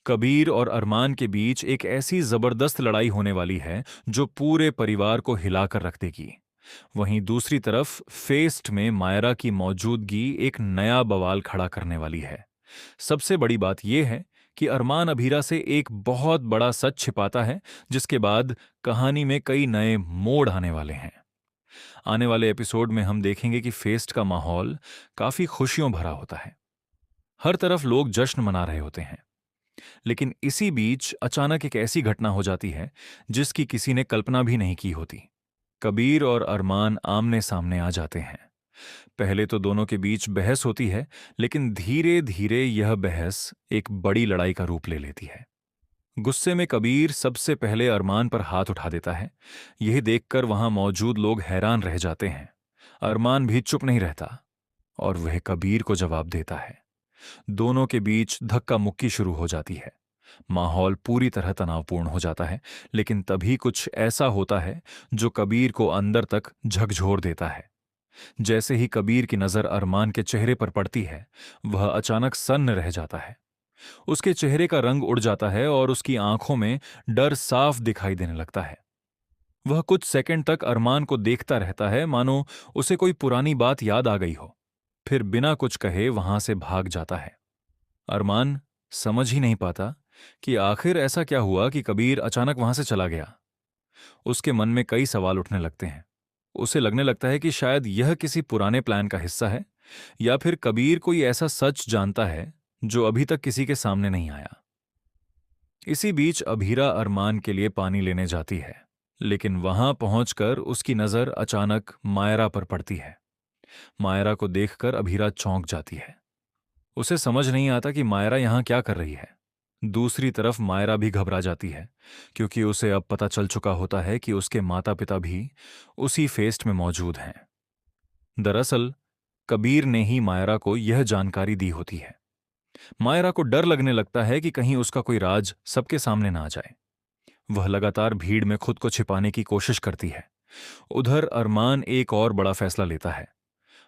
कबीर और अरमान के बीच एक ऐसी जबरदस्त लड़ाई होने वाली है जो पूरे परिवार को हिलाकर रख देगी। वहीं दूसरी तरफ फेस्ट में मायरा की मौजूदगी एक नया बवाल खड़ा करने वाली है। सबसे बड़ी बात यह है कि अरमान अभीरा से एक बहुत बड़ा सच छिपाता है, जिसके बाद कहानी में कई नए मोड़ आने वाले हैं। आने वाले एपिसोड में हम देखेंगे कि फेस्ट का माहौल काफी खुशियों भरा होता है। हर तरफ लोग जश्न मना रहे होते हैं। लेकिन इसी बीच अचानक एक ऐसी घटना हो जाती है जिसकी किसी ने कल्पना भी नहीं की होती। कबीर और अरमान आमने सामने आ जाते हैं। पहले तो दोनों के बीच बहस होती है, लेकिन धीरे धीरे यह बहस एक बड़ी लड़ाई का रूप ले लेती है। गुस्से में कबीर सबसे पहले अरमान पर हाथ उठा देता है। यह देखकर वहां मौजूद लोग हैरान रह जाते हैं। अरमान भी चुप नहीं रहता और वह कबीर को जवाब देता है। दोनों के बीच धक्का मुक्की शुरू हो जाती है। माहौल पूरी तरह तनावपूर्ण हो जाता है, लेकिन तभी कुछ ऐसा होता है जो कबीर को अंदर तक झकझोर देता है। जैसे ही कबीर की नजर अरमान के चेहरे पर पड़ती है, वह अचानक सन्न रह जाता है। उसके चेहरे का रंग उड़ जाता है और उसकी आंखों में डर साफ दिखाई देने लगता है। वह कुछ सेकंड तक अरमान को देखता रहता है, मानो उसे कोई पुरानी बात याद आ गई हो। फिर बिना कुछ कहे वहां से भाग जाता है। अरमान समझ ही नहीं पाता कि आखिर ऐसा क्या हुआ कि कबीर अचानक वहां से चला गया। उसके मन में कई सवाल उठने लगते हैं। उसे लगने लगता है कि शायद यह किसी पुराने प्लान का हिस्सा है, या फिर कबीर कोई ऐसा सच जानता है जो अभी तक किसी के सामने नहीं आया। इसी बीच अभीरा अरमान के लिए पानी लेने जाती है, लेकिन वहां पहुंचकर उसकी नजर अचानक मायरा पर पड़ती है। मायरा को देखकर अभीरा चौंक जाती है। उसे समझ नहीं आता कि मायरा यहां क्या कर रही है। दूसरी तरफ मायरा भी घबरा जाती है, क्योंकि उसे अब पता चल चुका होता है कि उसके माता पिता भी उसी फेस्ट में मौजूद हैं। दरअसल कबीर ने ही मायरा को यह जानकारी दी होती है। मायरा को डर लगने लगता है कि कहीं उसका कोई राज सबके सामने ना आ जाए। वह लगातार भीड़ में खुद को छिपाने की कोशिश करती है। उधर अरमान एक और बड़ा फैसला लेता है।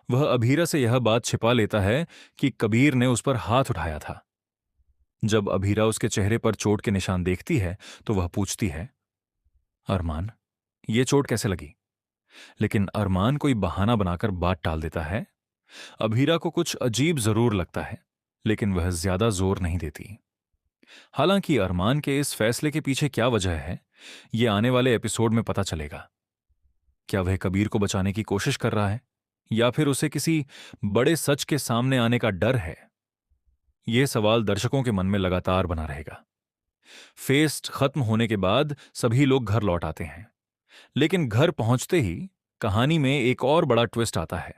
वह अभीरा से यह बात छिपा लेता है कि कबीर ने उस पर हाथ उठाया था। जब अभीरा उसके चेहरे पर चोट के निशान देखती है तो वह पूछती है, अरमान, ये चोट कैसे लगी? लेकिन अरमान कोई बहाना बनाकर बात टाल देता है। अभीरा को कुछ अजीब जरूर लगता है, लेकिन वह ज्यादा जोर नहीं देती। हालांकि अरमान के इस फैसले के पीछे क्या वजह है, यह आने वाले एपिसोड में पता चलेगा। क्या वह कबीर को बचाने की कोशिश कर रहा है, या फिर उसे किसी बड़े सच के सामने आने का डर है? यह सवाल दर्शकों के मन में लगातार बना रहेगा। फेस्ट खत्म होने के बाद सभी लोग घर लौट आते हैं, लेकिन घर पहुंचते ही कहानी में एक और बड़ा ट्विस्ट आता है।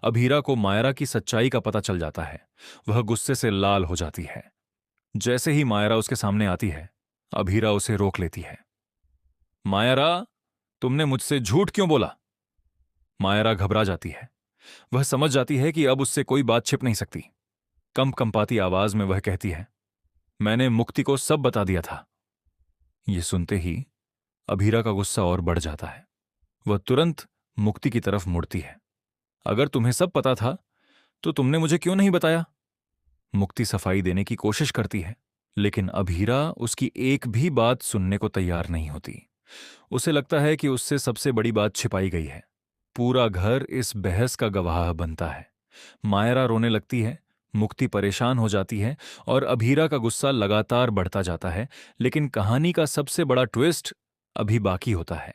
अभीरा को मायरा की सच्चाई का पता चल जाता है। वह गुस्से से लाल हो जाती है। जैसे ही मायरा उसके सामने आती है, अभीरा उसे रोक लेती है। मायरा, तुमने मुझसे झूठ क्यों बोला? मायरा घबरा जाती है। वह समझ जाती है कि अब उससे कोई बात छिप नहीं सकती। कंपकंपाती आवाज में वह कहती है, मैंने मुक्ति को सब बता दिया था। यह सुनते ही अभीरा का गुस्सा और बढ़ जाता है। वह तुरंत मुक्ति की तरफ मुड़ती है। अगर तुम्हें सब पता था तो तुमने मुझे क्यों नहीं बताया? मुक्ति सफाई देने की कोशिश करती है, लेकिन अभीरा उसकी एक भी बात सुनने को तैयार नहीं होती। उसे लगता है कि उससे सबसे बड़ी बात छिपाई गई है। पूरा घर इस बहस का गवाह बनता है। मायरा रोने लगती है, मुक्ति परेशान हो जाती है और अभीरा का गुस्सा लगातार बढ़ता जाता है। लेकिन कहानी का सबसे बड़ा ट्विस्ट अभी बाकी होता है।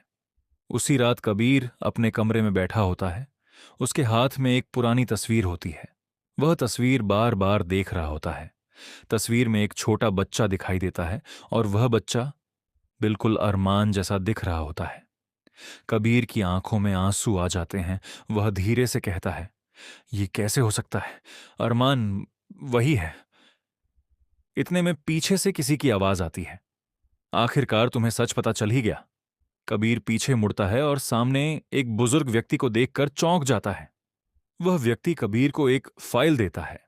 उसी रात कबीर अपने कमरे में बैठा होता है। उसके हाथ में एक पुरानी तस्वीर होती है। वह तस्वीर बार बार देख रहा होता है। तस्वीर में एक छोटा बच्चा दिखाई देता है और वह बच्चा बिल्कुल अरमान जैसा दिख रहा होता है। कबीर की आंखों में आंसू आ जाते हैं। वह धीरे से कहता है, ये कैसे हो सकता है? अरमान वही है। इतने में पीछे से किसी की आवाज आती है, आखिरकार तुम्हें सच पता चल ही गया। कबीर पीछे मुड़ता है और सामने एक बुजुर्ग व्यक्ति को देखकर चौंक जाता है। वह व्यक्ति कबीर को एक फाइल देता है।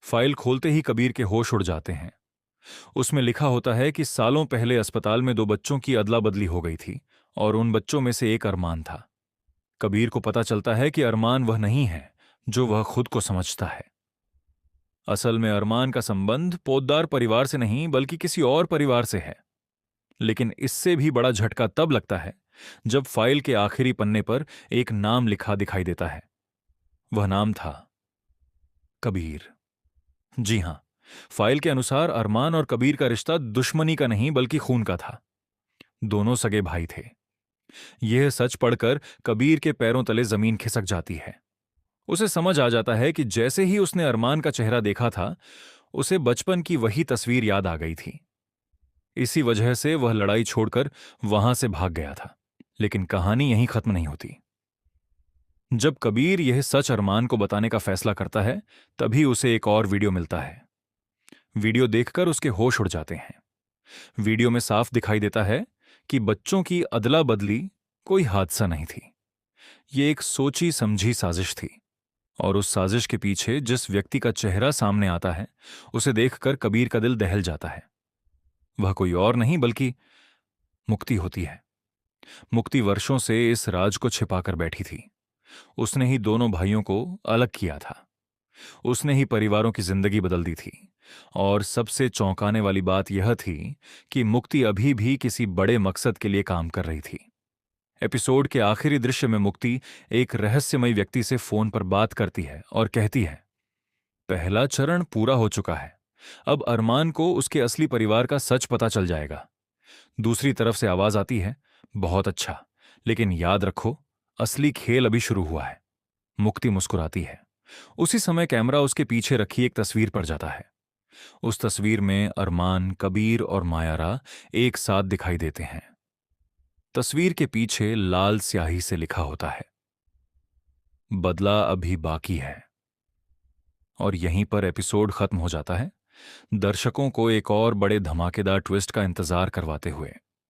फाइल खोलते ही कबीर के होश उड़ जाते हैं। उसमें लिखा होता है कि सालों पहले अस्पताल में दो बच्चों की अदला बदली हो गई थी और उन बच्चों में से एक अरमान था। कबीर को पता चलता है कि अरमान वह नहीं है जो वह खुद को समझता है। असल में अरमान का संबंध पोद्दार परिवार से नहीं बल्कि किसी और परिवार से है। लेकिन इससे भी बड़ा झटका तब लगता है जब फाइल के आखिरी पन्ने पर एक नाम लिखा दिखाई देता है। वह नाम था कबीर। जी हां, फाइल के अनुसार अरमान और कबीर का रिश्ता दुश्मनी का नहीं बल्कि खून का था। दोनों सगे भाई थे। यह सच पढ़कर कबीर के पैरों तले जमीन खिसक जाती है। उसे समझ आ जाता है कि जैसे ही उसने अरमान का चेहरा देखा था, उसे बचपन की वही तस्वीर याद आ गई थी। इसी वजह से वह लड़ाई छोड़कर वहां से भाग गया था। लेकिन कहानी यहीं खत्म नहीं होती। जब कबीर यह सच अरमान को बताने का फैसला करता है, तभी उसे एक और वीडियो मिलता है। वीडियो देखकर उसके होश उड़ जाते हैं। वीडियो में साफ दिखाई देता है कि बच्चों की अदला बदली कोई हादसा नहीं थी। ये एक सोची समझी साजिश थी। और उस साजिश के पीछे जिस व्यक्ति का चेहरा सामने आता है, उसे देखकर कबीर का दिल दहल जाता है। वह कोई और नहीं बल्कि मुक्ति होती है। मुक्ति वर्षों से इस राज को छिपाकर बैठी थी। उसने ही दोनों भाइयों को अलग किया था। उसने ही परिवारों की जिंदगी बदल दी थी। और सबसे चौंकाने वाली बात यह थी कि मुक्ति अभी भी किसी बड़े मकसद के लिए काम कर रही थी। एपिसोड के आखिरी दृश्य में मुक्ति एक रहस्यमयी व्यक्ति से फोन पर बात करती है और कहती है, पहला चरण पूरा हो चुका है। अब अरमान को उसके असली परिवार का सच पता चल जाएगा। दूसरी तरफ से आवाज आती है, बहुत अच्छा, लेकिन याद रखो, असली खेल अभी शुरू हुआ है। मुक्ति मुस्कुराती है। उसी समय कैमरा उसके पीछे रखी एक तस्वीर पर जाता है। उस तस्वीर में अरमान, कबीर और मायारा एक साथ दिखाई देते हैं। तस्वीर के पीछे लाल स्याही से लिखा होता है, बदला अभी बाकी है। और यहीं पर एपिसोड खत्म हो जाता है, दर्शकों को एक और बड़े धमाकेदार ट्विस्ट का इंतजार करवाते हुए।